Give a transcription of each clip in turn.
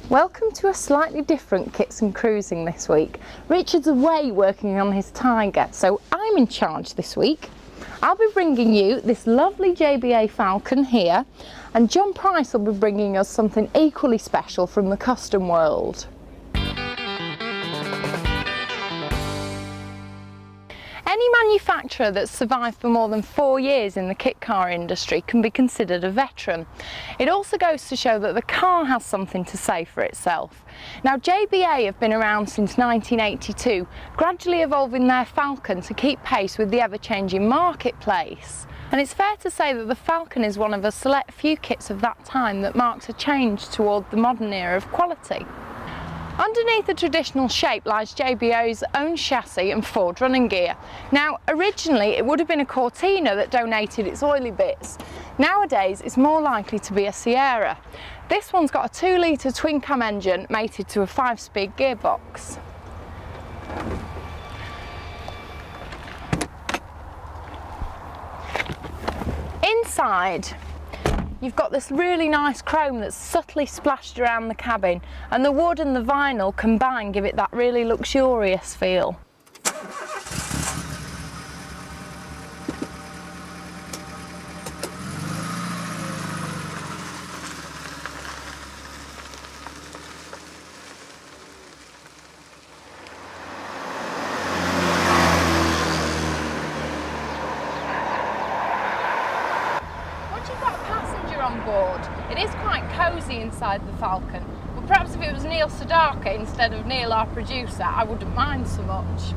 Welcome to a slightly different Kits and Cruising this week. Richard's away working on his Tiger, so I'm in charge this week. I'll be bringing you this lovely JBA Falcon here, and John Price will be bringing us something equally special from the custom world. Any manufacturer that's survived for more than 4 years in the kit car industry can be considered a veteran. It also goes to show that the car has something to say for itself. Now, JBA have been around since 1982, gradually evolving their Falcon to keep pace with the ever-changing marketplace. And it's fair to say that the Falcon is one of a select few kits of that time that marks a change toward the modern era of quality. Underneath the traditional shape lies JBA's own chassis and Ford running gear. Now, originally it would have been a Cortina that donated its oily bits. Nowadays it's more likely to be a Sierra. This one's got a 2-litre twin-cam engine mated to a 5-speed gearbox. Inside, you've got this really nice chrome that's subtly splashed around the cabin, and the wood and the vinyl combined give it that really luxurious feel. On board. It is quite cosy inside the Falcon, but perhaps if it was Neil Sedaka instead of Neil, our producer, I wouldn't mind so much.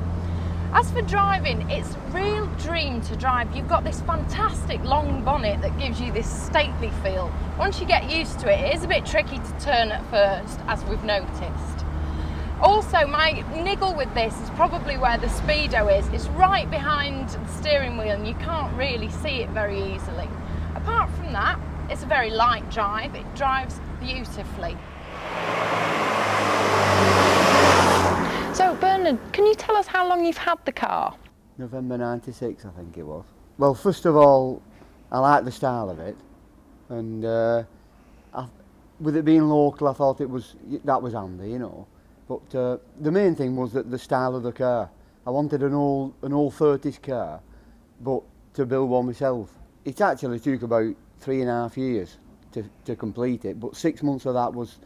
As for driving, it's a real dream to drive. You've got this fantastic long bonnet that gives you this stately feel. Once you get used to it, it is a bit tricky to turn at first, as we've noticed. Also, my niggle with this is probably where the speedo is. It's right behind the steering wheel and you can't really see it very easily. Apart from that, it's a very light drive, it drives beautifully. So Bernard, can you tell us how long you've had the car? November 96, I think it was. Well, first of all, I like the style of it, and with it being local, I thought that was handy, you know. But the main thing was that the style of the car. I wanted an old 30s car, but to build one myself. It actually took about 3.5 years to complete it, but 6 months of that was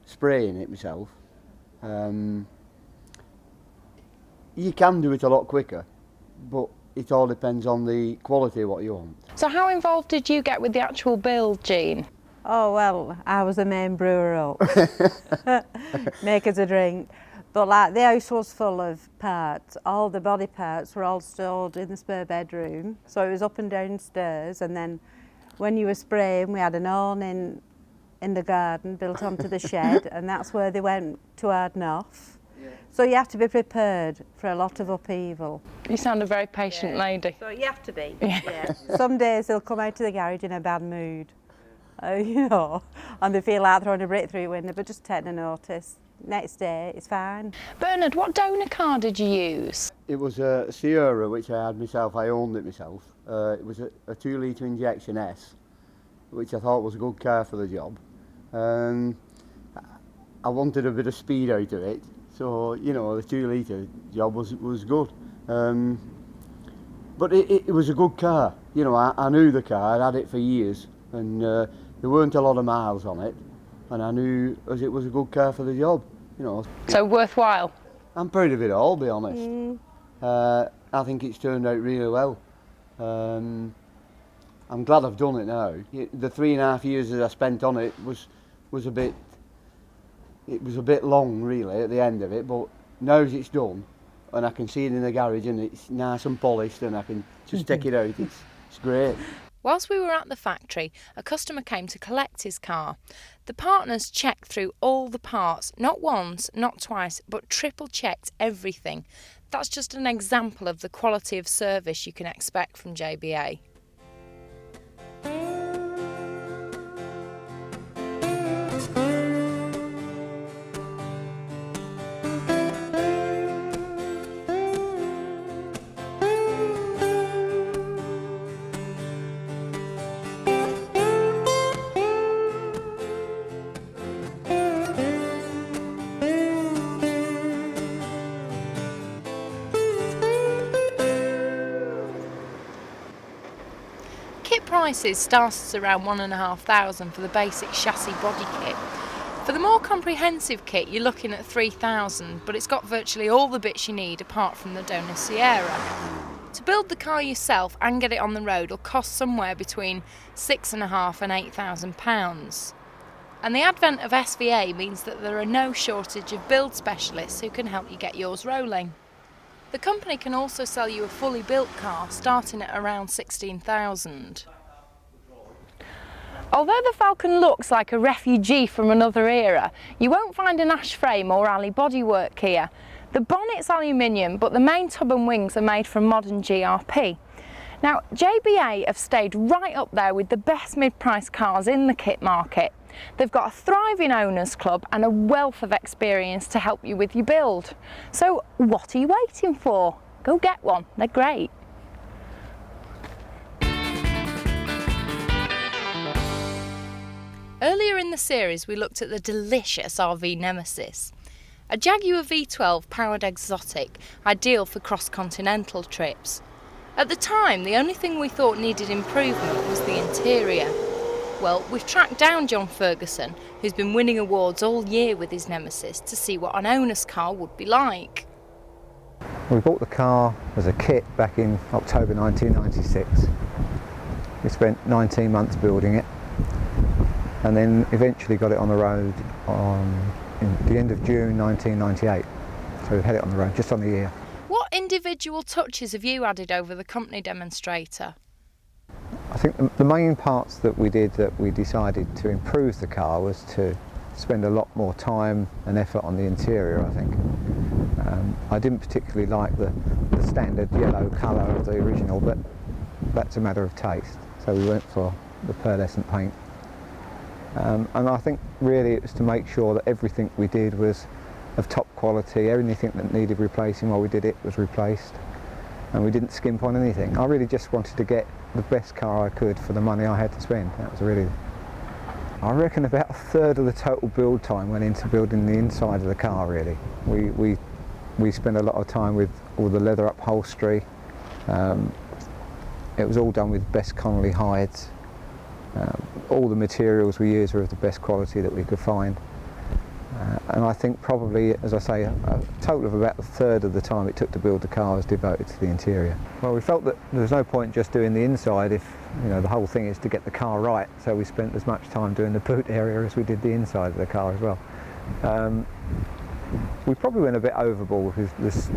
spraying it myself. You can do it a lot quicker, but it all depends on the quality of what you want. So how involved did you get with the actual build, Jean? Oh well, I was the main brewer up, make us a drink. But like the house was full of parts, all the body parts were all stored in the spare bedroom. So it was up and downstairs, and then when you were spraying, we had an awning in the garden built onto the shed, and that's where they went to harden off. Yeah. So you have to be prepared for a lot of upheaval. You sound a very patient lady. So you have to be, yeah. Some days they'll come out to the garage in a bad mood, you know, and they feel like throwing a brick through your window, but just take no notice. Next day, it's fine. Bernard, what donor car did you use? It was a Sierra, which I had myself. I owned it myself. It was a 2-litre injection S, which I thought was a good car for the job. I wanted a bit of speed out of it, so you know the 2-litre job was good. But it was a good car. You know, I knew the car. I'd had it for years, and there weren't a lot of miles on it. And I knew as it was a good car for the job, you know. So worthwhile? I'm proud of it all, to be honest. I think it's turned out really well. I'm glad I've done it now. The 3.5 years that I spent on it was a bit long really at the end of it, but now it's done and I can see it in the garage and it's nice and polished and I can just take it out. It's great. Whilst we were at the factory, a customer came to collect his car. The partners checked through all the parts, not once, not twice, but triple checked everything. That's just an example of the quality of service you can expect from JBA. Kit prices start at around £1,500 for the basic chassis body kit. For the more comprehensive kit you're looking at £3,000, but it's got virtually all the bits you need apart from the donor Sierra. To build the car yourself and get it on the road will cost somewhere between £6,500 and £8,000. And the advent of SVA means that there are no shortage of build specialists who can help you get yours rolling. The company can also sell you a fully built car starting at around £16,000. Although the Falcon looks like a refugee from another era, you won't find an ash frame or alley bodywork here. The bonnet's aluminium, but the main tub and wings are made from modern GRP. Now, JBA have stayed right up there with the best mid-price cars in the kit market. They've got a thriving owners club and a wealth of experience to help you with your build. So what are you waiting for? Go get one, they're great. Earlier in the series we looked at the delicious RV Nemesis. A Jaguar V12 powered exotic, ideal for cross-continental trips. At the time, the only thing we thought needed improvement was the interior. Well, we've tracked down John Ferguson, who's been winning awards all year with his Nemesis, to see what an owner's car would be like. We bought the car as a kit back in October 1996. We spent 19 months building it and then eventually got it on the road in the end of June 1998. So we've had it on the road just on a year. What individual touches have you added over the company demonstrator? I think the main parts that we decided to improve the car was to spend a lot more time and effort on the interior, I think. I didn't particularly like the standard yellow colour of the original, but that's a matter of taste. So we went for the pearlescent paint. And I think really it was to make sure that everything we did was of top quality. Anything that needed replacing while we did it was replaced. And we didn't skimp on anything. I really just wanted to get the best car I could for the money I had to spend. That was really, I reckon about a third of the total build time went into building the inside of the car really. We spent a lot of time with all the leather upholstery. It was all done with best Connolly hides. All the materials we used were of the best quality that we could find. And I think probably, as I say, a total of about a third of the time it took to build the car was devoted to the interior. Well, we felt that there was no point just doing the inside if, you know, the whole thing is to get the car right, so we spent as much time doing the boot area as we did the inside of the car as well. We probably went a bit overboard because there's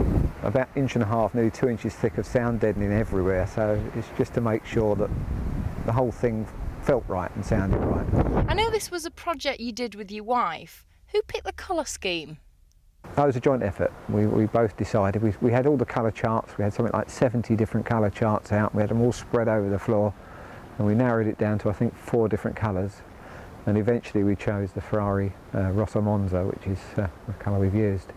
about 1.5 inches, nearly 2 inches thick of sound deadening everywhere, so it's just to make sure that the whole thing felt right and sounded right. I know this was a project you did with your wife. Who picked the colour scheme? That was a joint effort. We both decided. We had all the colour charts. We had something like 70 different colour charts out. We had them all spread over the floor, and we narrowed it down to I think 4 different colours. And eventually we chose the Ferrari Rosso Monza, which is the colour we've used,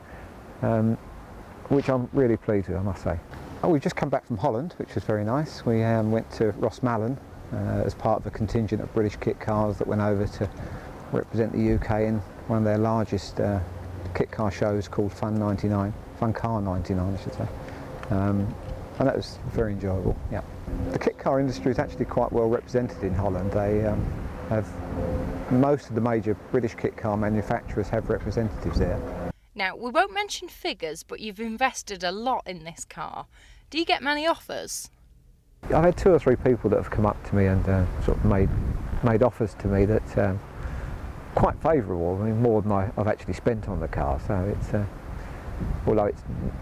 which I'm really pleased with, I must say. Oh, we've just come back from Holland, which was very nice. We went to Rosmalen as part of a contingent of British kit cars that went over to represent the UK in one of their largest kit car shows called Fun Car 99 I should say, and that was very enjoyable. Yeah, the kit car industry is actually quite well represented in Holland. They have most of the major British kit car manufacturers have representatives there. Now, we won't mention figures, but you've invested a lot in this car. Do you get many offers? I've had 2 or 3 people that have come up to me and sort of made offers to me that quite favourable. I mean, more than I've actually spent on the car. So although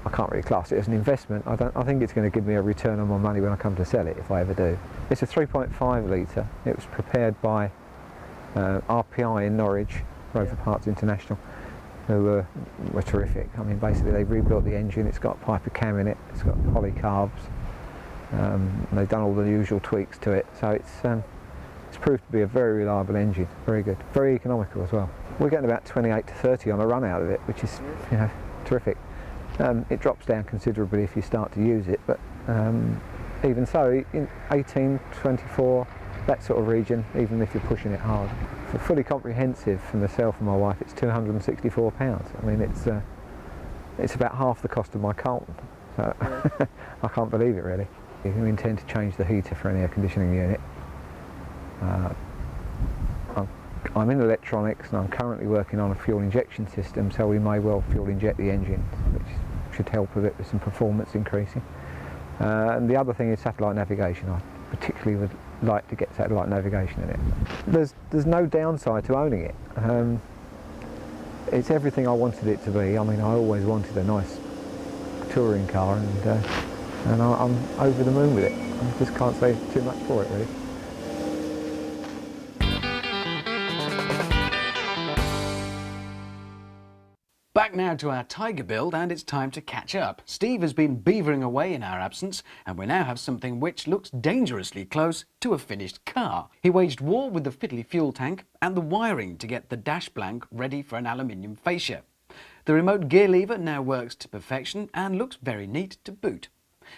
I can't really class it as an investment, I think it's going to give me a return on my money when I come to sell it, if I ever do. It's a 3.5 litre. It was prepared by RPI in Norwich, Rover Parts International, who were terrific. I mean, basically they rebuilt the engine. It's got Piper cam in it. It's got polycarbs. They've done all the usual tweaks to it, so it's proved to be a very reliable engine. Very good, very economical as well. We're getting about 28 to 30 on a run out of it, which is, you know, terrific. It drops down considerably if you start to use it, but even so, in 18, 24, that sort of region, even if you're pushing it hard. For fully comprehensive for myself and my wife, it's £264. I mean, it's about half the cost of my Carlton. So I can't believe it, really. We intend to change the heater for an air conditioning unit. I'm in electronics and I'm currently working on a fuel injection system, so we may well fuel inject the engine, which should help a bit with some performance increasing. And the other thing is satellite navigation. I particularly would like to get satellite navigation in it. There's no downside to owning it. It's everything I wanted it to be. I mean, I always wanted a nice touring car, and I'm over the moon with it. I just can't say too much for it, really. Back now to our Tiger build, and it's time to catch up. Steve has been beavering away in our absence, and we now have something which looks dangerously close to a finished car. He waged war with the fiddly fuel tank and the wiring to get the dash blank ready for an aluminium fascia. The remote gear lever now works to perfection and looks very neat to boot.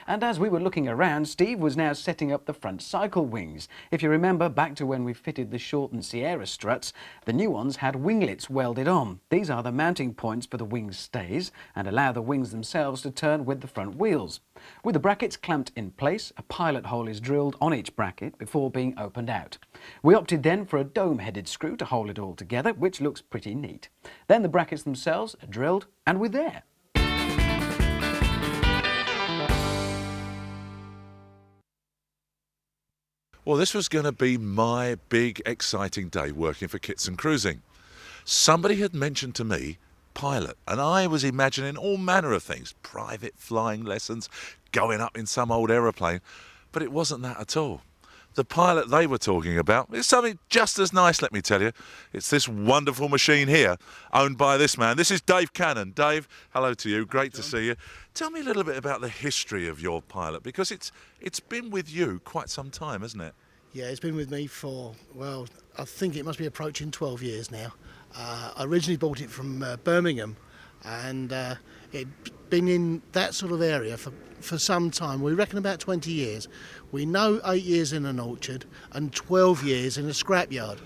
And as we were looking around, Steve was now setting up the front cycle wings. If you remember back to when we fitted the shortened Sierra struts, the new ones had winglets welded on. These are the mounting points for the wing stays and allow the wings themselves to turn with the front wheels. With the brackets clamped in place, a pilot hole is drilled on each bracket before being opened out. We opted then for a dome-headed screw to hold it all together, which looks pretty neat. Then the brackets themselves are drilled and we're there. Well, this was going to be my big, exciting day working for Kits and Cruisin. Somebody had mentioned to me pilot, and I was imagining all manner of things, private flying lessons, going up in some old aeroplane, but it wasn't that at all. The pilot they were talking about is something just as nice, let me tell you. It's this wonderful machine here, owned by this man. This is Dave Cannon. Dave, hello to you. Great to see you. Tell me a little bit about the history of your pilot, because it's been with you quite some time, hasn't it? Yeah, it's been with me for, well, I think it must be approaching 12 years now. I originally bought it from Birmingham, and it'd been in that sort of area for some time. We reckon about 20 years. We know 8 years in an orchard and 12 years in a scrapyard.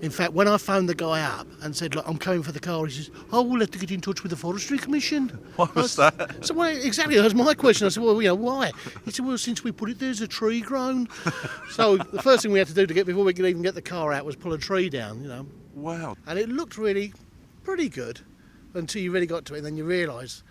In fact, when I phoned the guy up and said, look, I'm coming for the car, he says, oh, we'll have to get in touch with the Forestry Commission. What was that? So, well, exactly, that was my question. I said, well, you know, why? He said, well, since we put it, there's a tree grown. So the first thing we had to do before we could even get the car out was pull a tree down, you know. Wow. And it looked really pretty good until you really got to it, and then you realise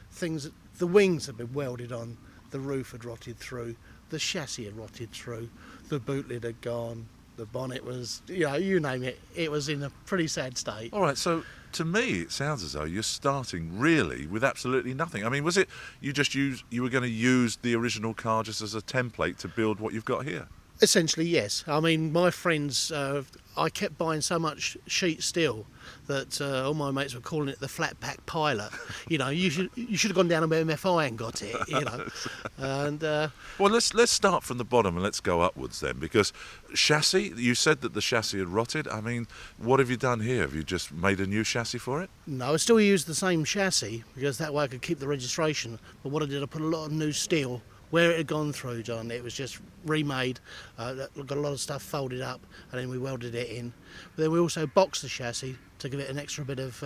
the wings had been welded on, the roof had rotted through, the chassis had rotted through, the boot lid had gone, the bonnet was, you know, you name it, it was in a pretty sad state. All right, so to me it sounds as though you're starting really with absolutely nothing. I mean, was it you were going to use the original car just as a template to build what you've got here? Essentially, yes. I mean, my friends, I kept buying so much sheet steel that all my mates were calling it the flat pack pilot. You know, you should have gone down to MFI and got it. You know, and well, let's start from the bottom and let's go upwards then, because chassis. You said that the chassis had rotted. I mean, what have you done here? Have you just made a new chassis for it? No, I still used the same chassis because that way I could keep the registration. But what I did, I put a lot of new steel where it had gone through, John. It was just remade, got a lot of stuff folded up, and then we welded it in. But then we also boxed the chassis to give it an extra bit of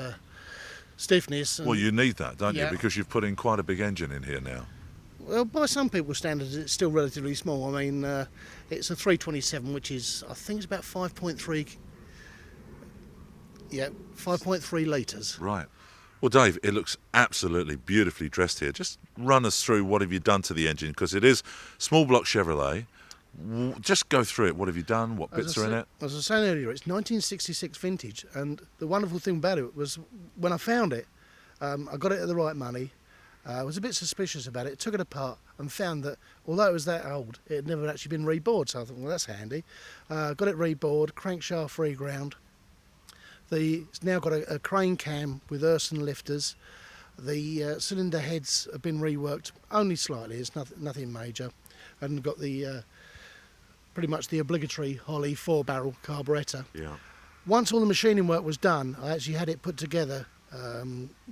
stiffness. Well, you need that, don't you? Because you've put in quite a big engine in here now. Well, by some people's standards, it's still relatively small. I mean, it's a 327, which is, I think it's about 5.3 litres. Right. Well, Dave, it looks absolutely beautifully dressed here. Just run us through what have you done to the engine, because it is small block Chevrolet. Just go through it. What have you done? What bits are in it? As I was saying earlier, it's 1966 vintage, and the wonderful thing about it was when I found it, I got it at the right money. I was a bit suspicious about it, took it apart and found that although it was that old, it had never actually been rebored, so I thought, well, that's handy. Got it rebored, crankshaft reground. It's now got a crane cam with Urson lifters. The cylinder heads have been reworked only slightly, it's nothing major, and got the pretty much the obligatory Holley 4-barrel carburettor. Yeah. Once all the machining work was done, I actually had it put together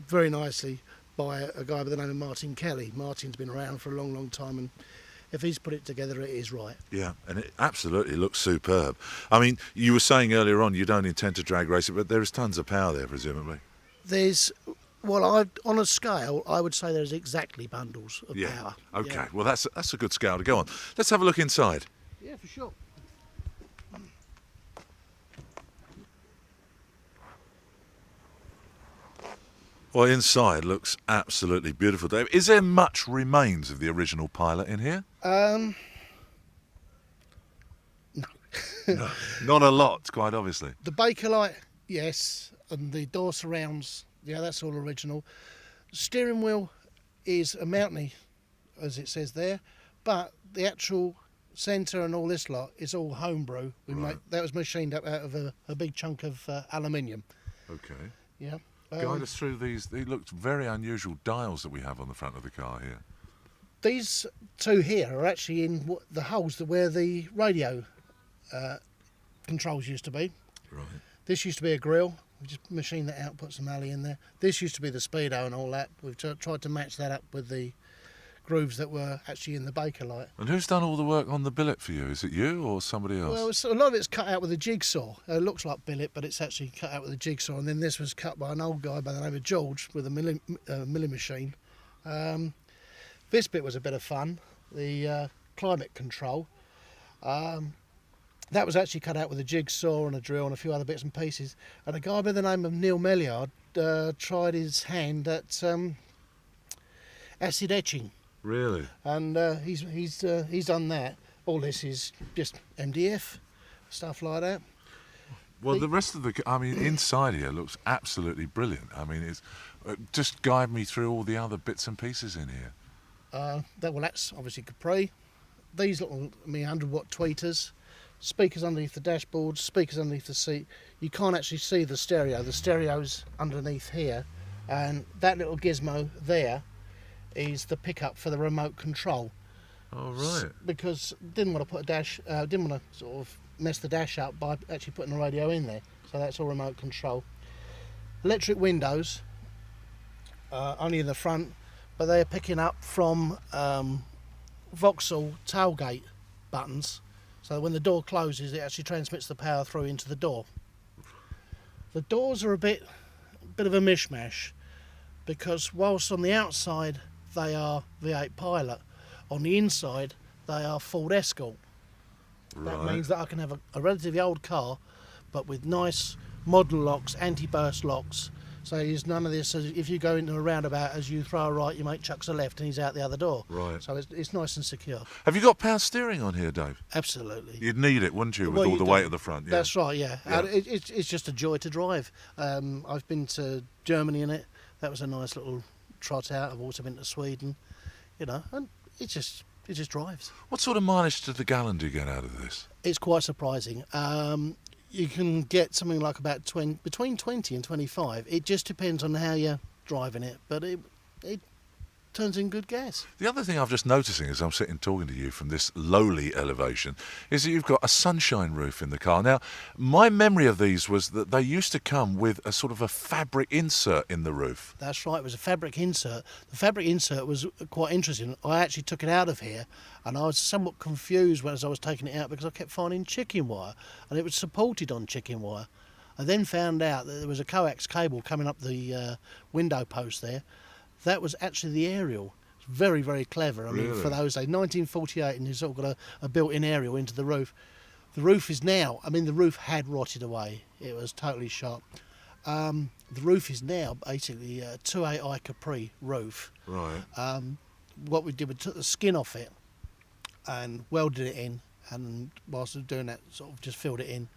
very nicely by a guy by the name of Martin Kelly. Martin's been around for a long, long time, and if he's put it together, it is right. Yeah, and it absolutely looks superb. I mean, you were saying earlier on you don't intend to drag race it, but there is tons of power there, presumably. On a scale, I would say there's exactly bundles of power. Okay, Yeah. well, that's a good scale to go on. Let's have a look inside. Yeah, for sure. Well, inside looks absolutely beautiful, Dave. Is there much remains of the original Pilot in here? No. No, not a lot, quite obviously. The Bakelite, yes, and the door surrounds, yeah, that's all original. Steering wheel is a Mountney, as it says there, but the actual centre and all this lot is all homebrew. That was machined up out of a big chunk of aluminium. Okay. Yeah. Guide us through these. They look very unusual dials that we have on the front of the car here. These two here are actually in the holes where the radio controls used to be. Right. This used to be a grill. We just machined that out, put some alley in there. This used to be the speedo and all that. We've tried to match that up with the grooves that were actually in the Bakelite. And who's done all the work on the billet for you? Is it you or somebody else? Well, a lot of it's cut out with a jigsaw. It looks like billet, but it's actually cut out with a jigsaw. And then this was cut by an old guy by the name of George with a milling machine. This bit was a bit of fun. The climate control. That was actually cut out with a jigsaw and a drill and a few other bits and pieces. And a guy by the name of Neil Melliard tried his hand at acid etching. Really? And he's done that. All this is just MDF, stuff like that. Well, the rest of inside here looks absolutely brilliant. I mean, it's just guide me through all the other bits and pieces in here. That's obviously Capri. These little 100-watt tweeters, speakers underneath the dashboard, speakers underneath the seat. You can't actually see the stereo. The stereo's underneath here, and that little gizmo there is the pickup for the remote control. Oh, right. Because didn't want to put didn't want to sort of mess the dash up by actually putting the radio in there. So that's all remote control. Electric windows, only in the front, but they are picking up from Vauxhall tailgate buttons. So when the door closes, it actually transmits the power through into the door. The doors are a bit of a mishmash, because whilst on the outside they are V8 Pilot, on the inside they are Ford Escort. Right. That means that I can have a relatively old car, but with nice modern locks, anti-burst locks. So there's none of this, if you go into a roundabout, as you throw a right, your mate chucks a left and he's out the other door. Right. So it's nice and secure. Have you got power steering on here, Dave? Absolutely. You'd need it, wouldn't you, with Well, all you the do. weight at the front? Yeah. That's right, yeah. Yeah. And it's just a joy to drive. I've been to Germany in it. That was a nice little trot out. I've also been to Sweden, and it just drives. What sort of mileage to the gallon do you get out of this? It's quite surprising. You can get something like about between 20 and 25. It just depends on how you're driving it, but it turns in good gas. The other thing I'm just noticing as I'm sitting talking to you from this lowly elevation is that you've got a sunshine roof in the car. Now, my memory of these was that they used to come with a sort of a fabric insert in the roof. That's right, it was a fabric insert. The fabric insert was quite interesting. I actually took it out of here and I was somewhat confused as I was taking it out because I kept finding chicken wire and it was supported on chicken wire. I then found out that there was a coax cable coming up the window post there. That was actually the aerial. It's very, very clever. I mean, for those days, 1948, and you've sort of got a built-in aerial into the roof. The roof is now, the roof had rotted away. It was totally shot. The roof is now basically a 2.8i Capri roof. Right. What we did, we took the skin off it and welded it in, and whilst we were doing that, sort of just filled it in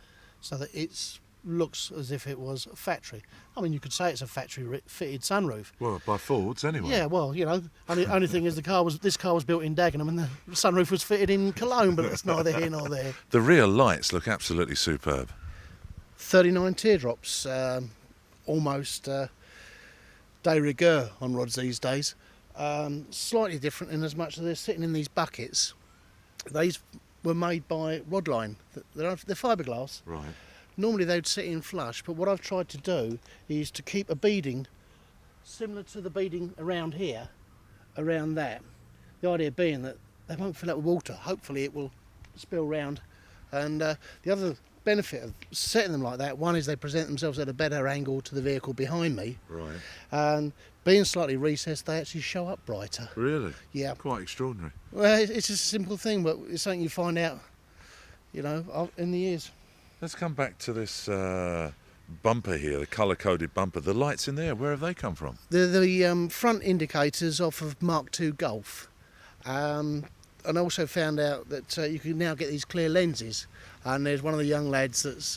so that it's looks as if it was a factory. I mean, you could say it's a factory-fitted sunroof. Well, by Fords anyway. Yeah, well, you know, only thing is this car was built in Dagenham and the sunroof was fitted in Cologne, but it's neither here nor there. The rear lights look absolutely superb. 39 teardrops, almost de rigueur on rods these days. Slightly different in as much as they're sitting in these buckets. These were made by Rodline. They're fiberglass. Right. Normally they'd sit in flush, but what I've tried to do is to keep a beading similar to the beading around here, around that. The idea being that they won't fill up with water. Hopefully it will spill round. And the other benefit of setting them like that, one is they present themselves at a better angle to the vehicle behind me. Right. And being slightly recessed, they actually show up brighter. Really? Yeah. Quite extraordinary. Well, it's just a simple thing, but it's something you find out, you know, in the years. Let's come back to this bumper here, the colour-coded bumper. The lights in there, where have they come from? They're the front indicators off of Mark II Golf. And I also found out that you can now get these clear lenses. And there's one of the young lads that's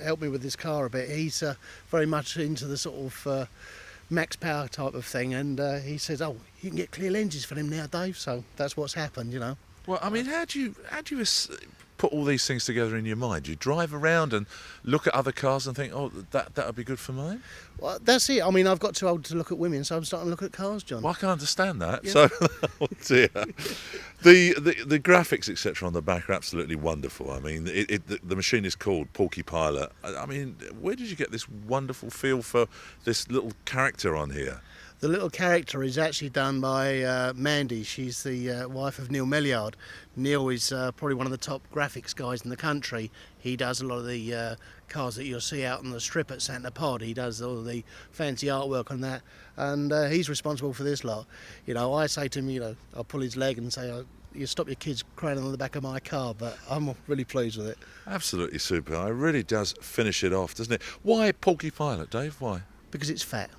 helped me with this car a bit. He's very much into the sort of max power type of thing. And he says, oh, you can get clear lenses for them now, Dave. So that's what's happened, you know. Well, I mean, how do you put all these things together in your mind? You drive around and look at other cars and think, oh, that would be good for mine? Well, that's it. I mean, I've got too old to look at women, so I'm starting to look at cars, John. Well, I can understand that. Yeah. So, oh dear. The graphics, etc., on the back are absolutely wonderful. I mean, the machine is called Porky Pilot. I mean, where did you get this wonderful feel for this little character on here? The little character is actually done by Mandy. She's the wife of Neil Melliard. Neil is probably one of the top graphics guys in the country. He does a lot of the cars that you'll see out on the strip at Santa Pod. He does all the fancy artwork on that, and he's responsible for this lot. You know, I say to him, you know, I'll pull his leg and say, you stop your kids crying on the back of my car, but I'm really pleased with it. Absolutely super. It really does finish it off, doesn't it? Why Porky Pilot, Dave? Why? Because it's fat.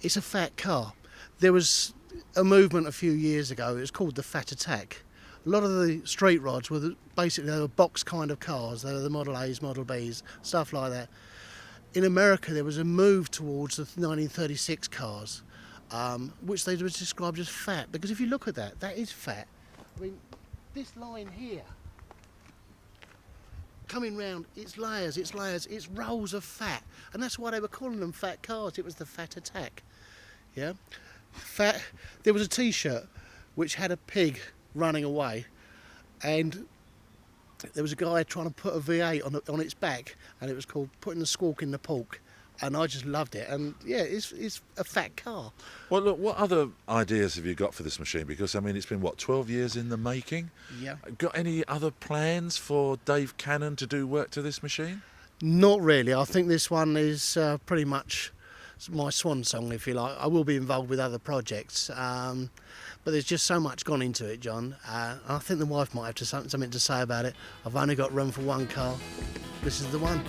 It's a fat car. There was a movement a few years ago, it was called the Fat Attack. A lot of the street rods were basically, they were box kind of cars. They were the Model A's, Model B's, stuff like that. In America, there was a move towards the 1936 cars, which they would describe as fat. Because if you look at that, that is fat. I mean, this line here, coming round, it's layers, it's rolls of fat. And that's why they were calling them fat cars. It was the Fat Attack. Yeah? Fat. There was a T-shirt which had a pig running away, and there was a guy trying to put a V8 on its back, and it was called Putting the Squawk in the Pork. And I just loved it. And yeah, it's a fat car. Well, look, what other ideas have you got for this machine? Because, I mean, it's been, what, 12 years in the making? Yeah. Got any other plans for Dave Cannon to do work to this machine? Not really. I think this one is pretty much my swan song, if you like. I will be involved with other projects, but there's just so much gone into it, John. I think the wife might have something to say about it. I've only got room for one car. This is the one.